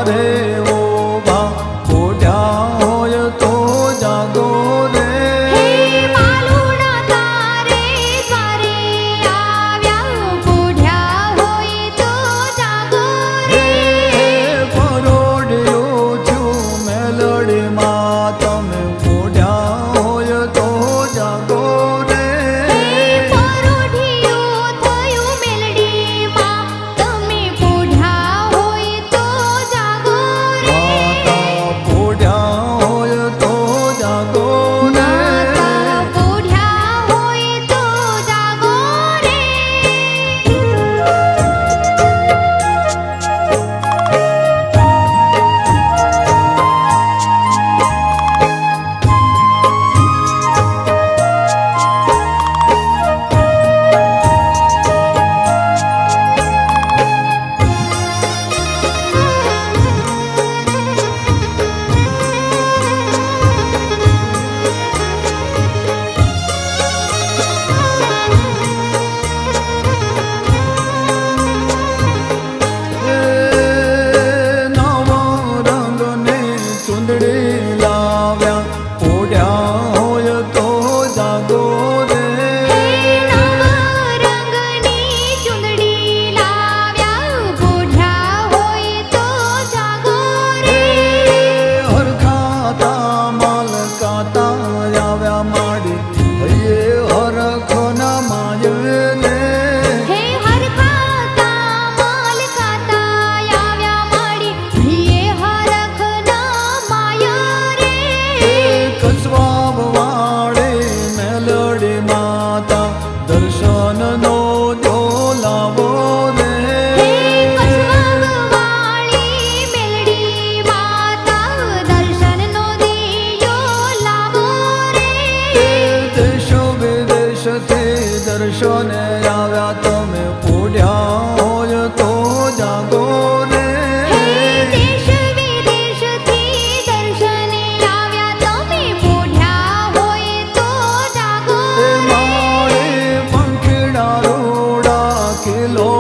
द्वारे ओभा पोढ्या होय तो जागो रे हे मालुणा तारे द्वारे आव्या पोढ्या होय तो जागो रे परोढ्यो छुं मेलडी मां तमे पोढ्या होय तो जागो रे परोढियो थयो मेलडी मां तमे पोढ्या होय तो जागो रे माता पोढ्या होय तो जागो रे माता पोढ्या होय तो जागो रे नवा रंगने चुंदड़ी लाव्या पोढ्या होय तो जागो रे नवा रंगनी चुंदडी लाव्या पोढ्या होय तो जागो रे हरखाता मालकाता याव्या माडी हये हरखना मायने हे हरखाता मालकाता याव्या माडी भिये हरखना माया रे कसवाब वाळे मेलडी माता दर्शन नो जो लावो रे कसवागवाळी मेलडी माता दर्शन नो दियो लावो रे देश विदेश ते दर्शन याव्या तमे पोढ्या होय तो जागो रे देश विदेश थी दर्शन याव्या तमे पोढ्या होय तो जागो माळे पंखीडा रोडा किलो